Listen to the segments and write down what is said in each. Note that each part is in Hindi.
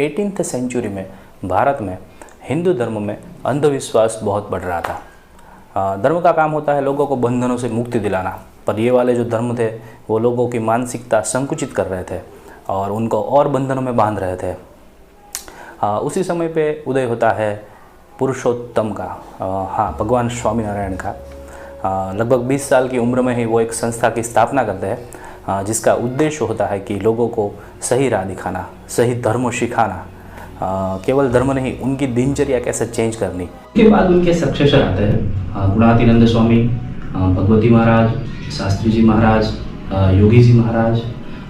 18th सेंचुरी में भारत में हिंदू धर्म में अंधविश्वास बहुत बढ़ रहा था। धर्म का काम होता है लोगों को बंधनों से मुक्ति दिलाना, पर ये वाले जो धर्म थे वो लोगों की मानसिकता संकुचित कर रहे थे और उनको और बंधनों में बांध रहे थे। उसी समय पे उदय होता है पुरुषोत्तम का, भगवान स्वामीनारायण का। लगभग 20 साल की उम्र में ही वो एक संस्था की स्थापना करते हैं जिसका उद्देश्य होता है कि लोगों को सही राह दिखाना, सही धर्म सिखाना, केवल धर्म नहीं उनकी दिनचर्या कैसे चेंज करनी। उसके बाद उनके सक्सेसर आते हैं गुणातीनंद स्वामी, भगवती महाराज, शास्त्री जी महाराज, योगी जी महाराज,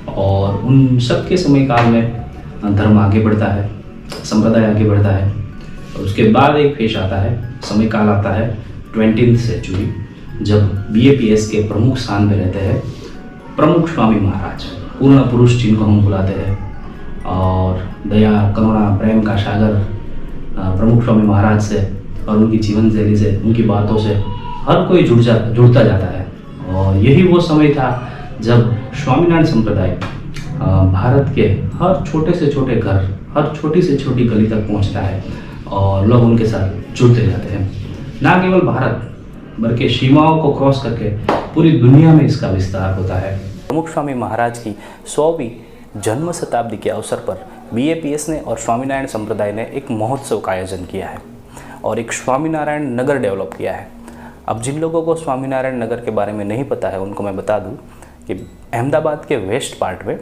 और उन सब के समय काल में धर्म आगे बढ़ता है, संप्रदाय आगे बढ़ता है। उसके बाद एक फेज आता है, समय काल आता है 20th सेंचुरी, जब BAPS के प्रमुख स्थान पे रहते हैं प्रमुख स्वामी महाराज, पूर्ण पुरुष जिनको हम बुलाते हैं, और दया करुणा प्रेम का सागर प्रमुख स्वामी महाराज से और उनकी जीवन शैली से, उनकी बातों से हर कोई जुड़ता जाता है। और यही वो समय था जब स्वामीनारायण संप्रदाय भारत के हर छोटे से छोटे घर, हर छोटी से छोटी गली तक पहुंचता है और लोग उनके साथ जुड़ते जाते हैं। ना केवल भारत बल्कि सीमाओं को क्रॉस करके पूरी दुनिया में इसका विस्तार होता है। प्रमुख स्वामी महाराज की 100वीं जन्म शताब्दी के अवसर पर BAPS ने और स्वामीनारायण संप्रदाय ने एक महोत्सव का आयोजन किया है और एक स्वामीनारायण नगर डेवलप किया है। अब जिन लोगों को स्वामीनारायण नगर के बारे में नहीं पता है उनको मैं बता दूं कि अहमदाबाद के वेस्ट पार्ट में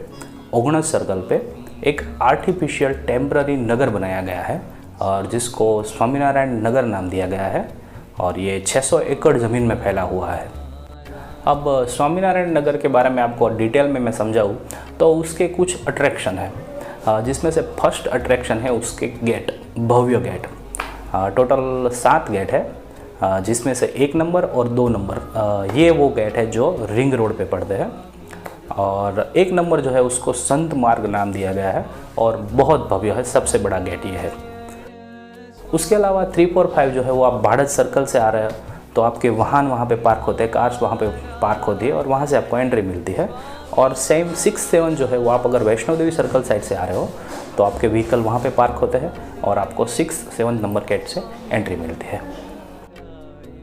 ओगणस सर्कल पे एक आर्टिफिशियल टेम्पररी नगर बनाया गया है और जिसको स्वामीनारायण नगर नाम दिया गया है, और ये 600 एकड़ ज़मीन में फैला हुआ है। अब स्वामीनारायण नगर के बारे में आपको डिटेल में मैं समझाऊँ तो उसके कुछ अट्रैक्शन है, जिसमें से फर्स्ट अट्रैक्शन है उसके गेट, भव्य गेट। टोटल 7 गेट है, जिसमें से 1 नंबर और 2 नंबर ये वो गेट है जो रिंग रोड पे पड़ते हैं, और 1 नंबर जो है उसको संत मार्ग नाम दिया गया है और बहुत भव्य है, सबसे बड़ा गेट ये है। उसके अलावा 3, 4, 5 जो है वो आप भारत सर्कल से आ रहे हो तो आपके वाहन वहाँ पे पार्क होते हैं, कार्स वहाँ पे पार्क होती है और वहाँ से आपको एंट्री मिलती है। और सेम 6, 7 जो है वो आप अगर वैष्णो देवी सर्कल साइड से आ रहे हो तो आपके व्हीकल वहाँ पे पार्क होते हैं और आपको 6, 7 नंबर गेट से एंट्री मिलती है।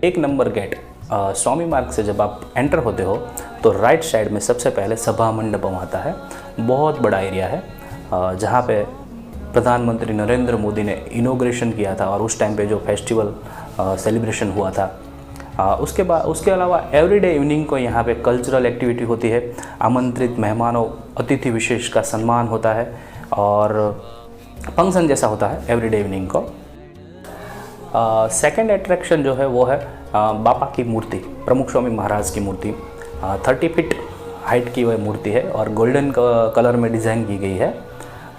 1 नंबर गेट स्वामी मार्ग से जब आप एंटर होते हो तो राइट साइड में सबसे पहले सभा मंडपम आता है। बहुत बड़ा एरिया है जहाँ पे प्रधानमंत्री नरेंद्र मोदी ने इनॉग्रेशन किया था और उस टाइम पे जो फेस्टिवल सेलिब्रेशन हुआ था। उसके अलावा एवरीडे इवनिंग को यहाँ पे कल्चरल एक्टिविटी होती है, आमंत्रित मेहमानों, अतिथि विशेष का सम्मान होता है और फंक्शन जैसा होता है एवरीडे इवनिंग को। सेकंड अट्रैक्शन जो है वो है बापा की मूर्ति, प्रमुख स्वामी महाराज की मूर्ति। 30 फीट हाइट की वह मूर्ति है और गोल्डन कलर में डिज़ाइन की गई है,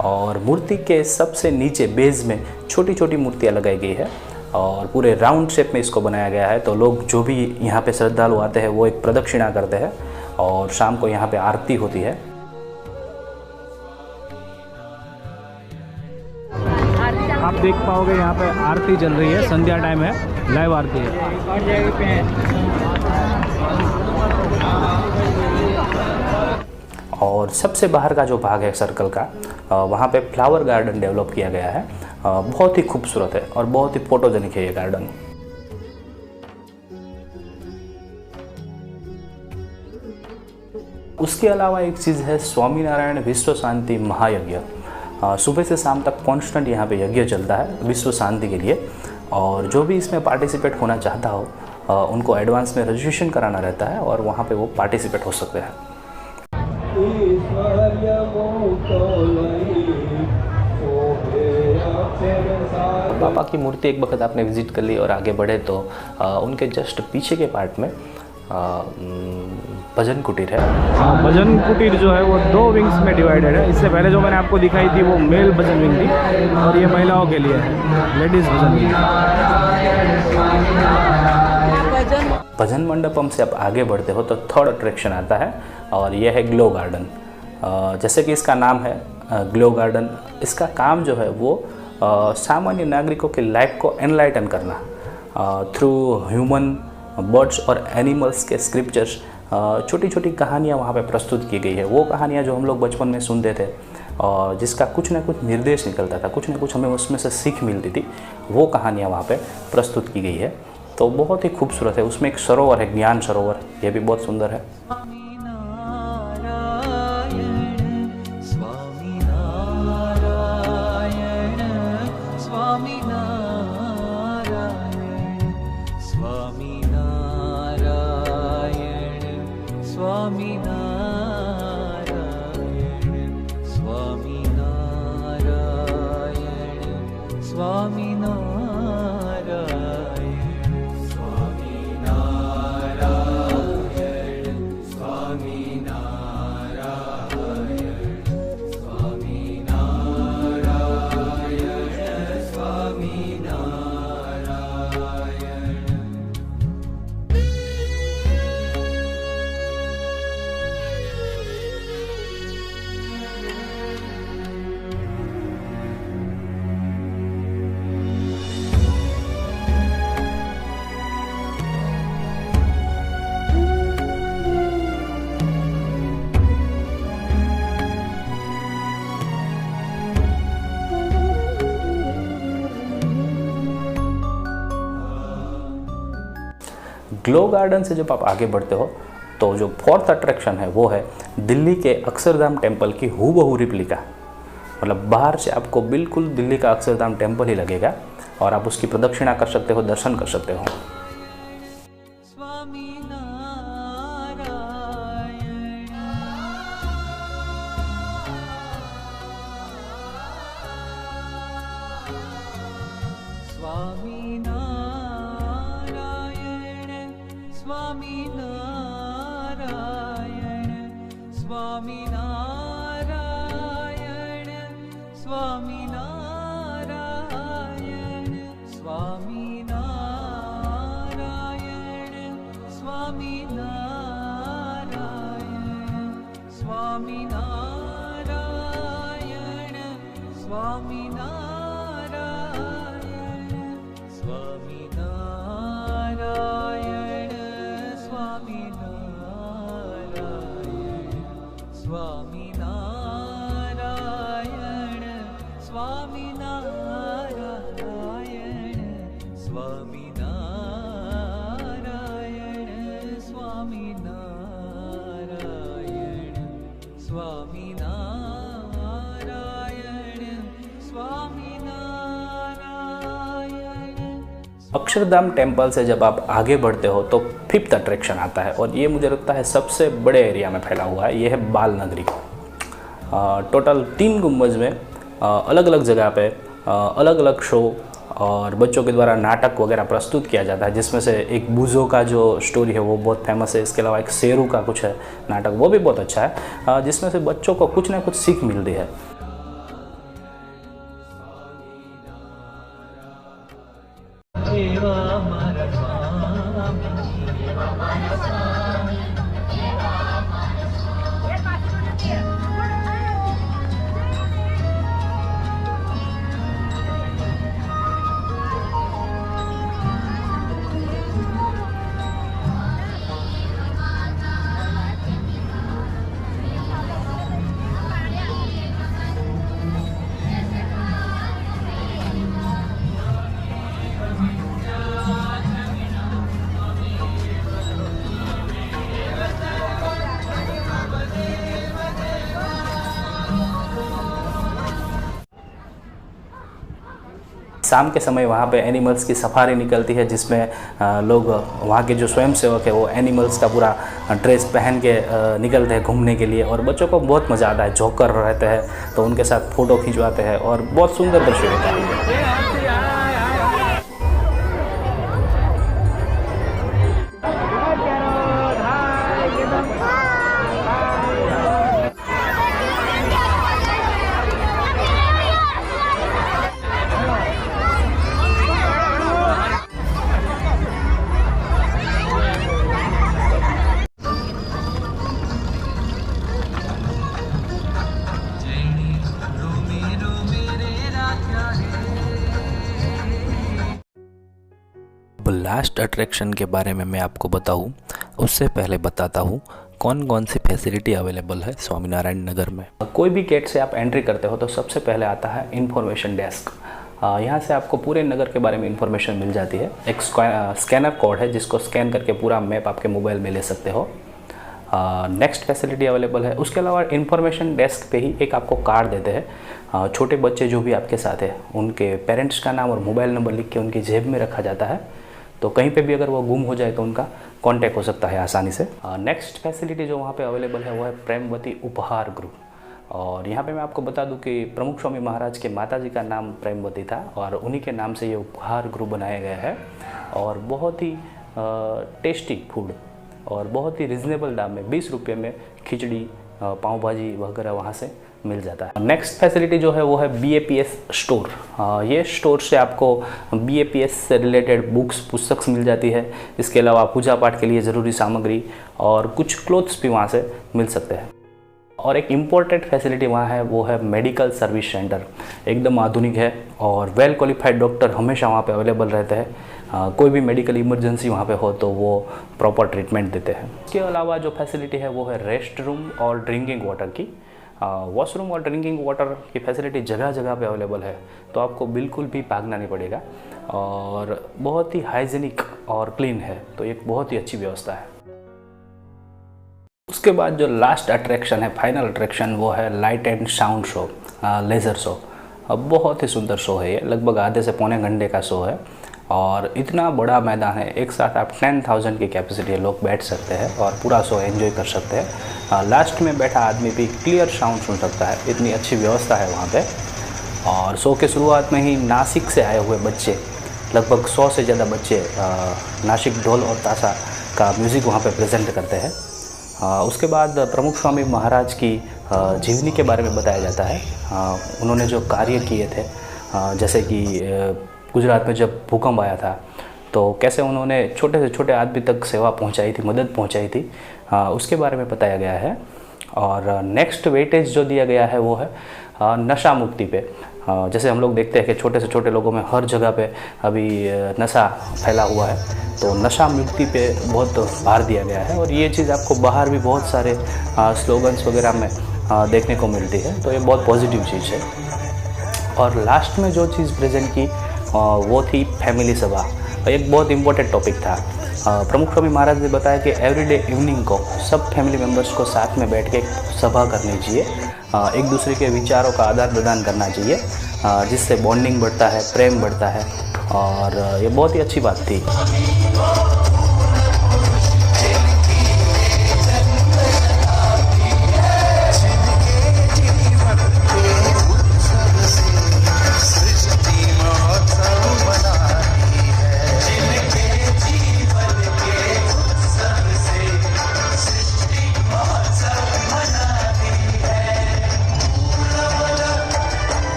और मूर्ति के सबसे नीचे बेस में छोटी छोटी मूर्तियाँ लगाई गई है और पूरे राउंड शेप में इसको बनाया गया है। तो लोग जो भी यहाँ पे श्रद्धालु आते हैं वो एक प्रदक्षिणा करते हैं और शाम को यहाँ पे आरती होती है। आप देख पाओगे यहाँ पे आरती चल रही है, संध्या टाइम है, लाइव आरती है। और सबसे बाहर का जो भाग है सर्कल का, वहाँ पे फ्लावर गार्डन डेवलप किया गया है। बहुत ही खूबसूरत है और बहुत ही फोटोजेनिक है ये गार्डन। उसके अलावा एक चीज़ है स्वामीनारायण विश्व शांति महायज्ञ। सुबह से शाम तक कॉन्स्टेंट यहाँ पे यज्ञ चलता है विश्व शांति के लिए, और जो भी इसमें पार्टिसिपेट होना चाहता हो उनको एडवांस में रजिस्ट्रेशन कराना रहता है और वहाँ पे वो पार्टिसिपेट हो सकते हैं। पापा की मूर्ति एक वक्त आपने विजिट कर ली और आगे बढ़े तो उनके जस्ट पीछे के पार्ट में भजन कुटीर है। भजन कुटीर जो है वो 2 विंग्स में डिवाइडेड है। इससे पहले जो मैंने आपको दिखाई थी वो मेल भजन विंग थी और ये महिलाओं के लिए है, लेडीज भजन विंग। भजन मंडपम से आप आगे बढ़ते हो तो थर्ड अट्रैक्शन आता है और यह है ग्लो गार्डन। जैसे कि इसका नाम है ग्लो गार्डन, इसका काम जो है वो सामान्य नागरिकों की लाइफ को एनलाइटन करना थ्रू ह्यूमन, बर्ड्स और एनिमल्स के स्क्रिप्चर्स। छोटी छोटी कहानियाँ वहाँ पे प्रस्तुत की गई है, वो कहानियाँ जो हम लोग बचपन में सुनते थे और जिसका कुछ ना कुछ निर्देश निकलता था, कुछ ना कुछ हमें उसमें से सीख मिलती थी, वो कहानियाँ वहाँ पे प्रस्तुत की गई है। तो बहुत ही खूबसूरत है। उसमें एक सरोवर है, ज्ञान सरोवर, ये भी बहुत सुंदर है। ग्लो गार्डन से जब आप आगे बढ़ते हो तो जो फोर्थ अट्रैक्शन है वो है दिल्ली के अक्षरधाम टेम्पल की हूबहू रिप्लिका। मतलब बाहर से आपको बिल्कुल दिल्ली का अक्षरधाम टेम्पल ही लगेगा और आप उसकी प्रदक्षिणा कर सकते हो, दर्शन कर सकते हो। अक्षरधाम टेम्पल से जब आप आगे बढ़ते हो तो फिफ्थ अट्रैक्शन आता है और ये मुझे लगता है सबसे बड़े एरिया में फैला हुआ है। ये है बाल नगरी। टोटल 3 गुंबज में अलग अलग जगह पे अलग अलग शो और बच्चों के द्वारा नाटक वगैरह प्रस्तुत किया जाता है, जिसमें से एक बूजो का जो स्टोरी है वो बहुत फेमस है। इसके अलावा एक शेरू का कुछ है नाटक, वो भी बहुत अच्छा है, जिसमें से बच्चों को कुछ ना कुछ सीख मिलती है। शाम के समय वहाँ पे एनिमल्स की सफारी निकलती है, जिसमें लोग वहाँ के जो स्वयंसेवक है वो एनिमल्स का पूरा ड्रेस पहन के निकलते हैं घूमने के लिए और बच्चों को बहुत मज़ा आता है। जोकर रहते हैं तो उनके साथ फ़ोटो खिंचवाते हैं और बहुत सुंदर दृश्य होता है। लास्ट अट्रैक्शन के बारे में मैं आपको बताऊं उससे पहले बताता हूं कौन कौन सी फैसिलिटी अवेलेबल है स्वामीनारायण नगर में? कोई भी गेट से आप एंट्री करते हो तो सबसे पहले आता है इन्फॉर्मेशन डेस्क। यहाँ से आपको पूरे नगर के बारे में इंफॉर्मेशन मिल जाती है। एक स्कैनर कोड है जिसको स्कैन करके पूरा मैप आपके मोबाइल में ले सकते हो। नेक्स्ट फैसिलिटी अवेलेबल है, उसके अलावा इन्फॉर्मेशन डेस्क पे ही एक आपको कार्ड देते हैं। छोटे बच्चे जो भी आपके साथ है उनके पेरेंट्स का नाम और मोबाइल नंबर लिख के उनकी जेब में रखा जाता है, तो कहीं पे भी अगर वो गुम हो जाए तो उनका कांटेक्ट हो सकता है आसानी से। नेक्स्ट फैसिलिटी जो वहाँ पे अवेलेबल है वो है प्रेमवती उपहार गृह। और यहाँ पे मैं आपको बता दूं कि प्रमुख स्वामी महाराज के माताजी का नाम प्रेमवती था और उन्हीं के नाम से ये उपहार गृह बनाया गया है। और बहुत ही टेस्टी फूड और बहुत ही रिजनेबल दाम में 20 रुपये में खिचड़ी, पाव भाजी वगैरह वहाँ से मिल जाता है। नेक्स्ट फैसिलिटी जो है वो है BAPS स्टोर। ये स्टोर से आपको BAPS से रिलेटेड बुक्स, पुस्तक मिल जाती है। इसके अलावा पूजा पाठ के लिए ज़रूरी सामग्री और कुछ क्लोथ्स भी वहाँ से मिल सकते हैं। और एक इम्पोर्टेंट फैसिलिटी वहाँ है वो है मेडिकल सर्विस सेंटर। एकदम आधुनिक है और वेल क्वालिफाइड डॉक्टर हमेशा वहाँ पे अवेलेबल रहते हैं। कोई भी मेडिकल इमरजेंसी वहाँ पे हो तो वो प्रॉपर ट्रीटमेंट देते हैं। इसके अलावा जो फैसिलिटी है वो है रेस्ट रूम और ड्रिंकिंग वाटर की। वॉशरूम और ड्रिंकिंग वाटर की फैसिलिटी जगह जगह पे अवेलेबल है, तो आपको बिल्कुल भी भागना नहीं पड़ेगा और बहुत ही हाइजीनिक और क्लीन है, तो एक बहुत ही अच्छी व्यवस्था है। उसके बाद जो लास्ट अट्रैक्शन है, फाइनल अट्रैक्शन, वो है light and sound show, laser show. अब बहुत ही सुंदर शो है ये, लगभग आधे से पौने घंटे का शो है और इतना बड़ा मैदान है। एक साथ आप 10,000 की कैपेसिटी है, लोग बैठ सकते हैं और पूरा शो एंजॉय कर सकते हैं। लास्ट में बैठा आदमी भी क्लियर साउंड सुन सकता है, इतनी अच्छी व्यवस्था है वहाँ पे। और शो के शुरुआत में ही नासिक से आए हुए बच्चे, लगभग 100 से ज़्यादा बच्चे नासिक ढोल और ताशा का म्यूज़िक वहाँ पे प्रेजेंट करते हैं। उसके बाद प्रमुख स्वामी महाराज की जीवनी के बारे में बताया जाता है। उन्होंने जो कार्य किए थे, जैसे कि गुजरात में जब भूकंप आया था तो कैसे उन्होंने छोटे से छोटे आदमी तक सेवा पहुंचाई थी, मदद पहुंचाई थी, उसके बारे में बताया गया है। और नेक्स्ट वेटेज जो दिया गया है वो है नशा मुक्ति पे। जैसे हम लोग देखते हैं कि छोटे से छोटे लोगों में हर जगह पे अभी नशा फैला हुआ है, तो नशा मुक्ति पे बहुत भार दिया गया है। और ये चीज़ आपको बाहर भी बहुत सारे स्लोगन्स वगैरह में देखने को मिलती है, तो ये बहुत पॉजिटिव चीज़ है। और लास्ट में जो चीज़ प्रेजेंट की वो थी फैमिली सभा। एक बहुत इम्पोर्टेंट टॉपिक था। प्रमुख स्वामी महाराज ने बताया कि एवरीडे इवनिंग को सब फैमिली मेम्बर्स को साथ में बैठ के सभा करनी चाहिए, एक दूसरे के विचारों का आदान प्रदान करना चाहिए, जिससे बॉन्डिंग बढ़ता है, प्रेम बढ़ता है और ये बहुत ही अच्छी बात थी।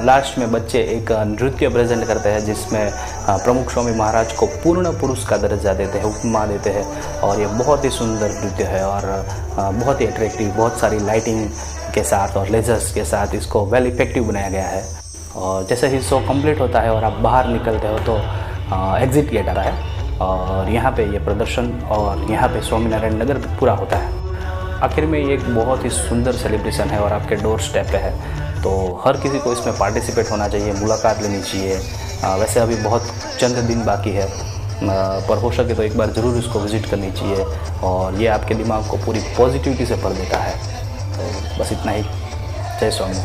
लास्ट में बच्चे एक नृत्य प्रेजेंट करते हैं जिसमें प्रमुख स्वामी महाराज को पूर्ण पुरुष का दर्जा देते हैं, उपमा देते हैं। और ये बहुत ही सुंदर नृत्य है और बहुत ही अट्रैक्टिव, बहुत सारी लाइटिंग के साथ और लेजर्स के साथ इसको वेल इफेक्टिव बनाया गया है। और जैसे ही शो कंप्लीट होता है और आप बाहर निकलते हो तो एग्जिट गेट आ रहा है और यहाँ पे ये प्रदर्शन और यहाँ पे स्वामीनारायण नगर पूरा होता है। आखिर में ये एक बहुत ही सुंदर सेलिब्रेशन है और आपके डोर स्टेप पे है, तो हर किसी को इसमें पार्टिसिपेट होना चाहिए, मुलाकात लेनी चाहिए। वैसे अभी बहुत चंद दिन बाकी है, पर हो सके तो एक बार ज़रूर इसको विज़िट करनी चाहिए और ये आपके दिमाग को पूरी पॉजिटिविटी से भर देता है। तो बस इतना ही। जय स्वामी।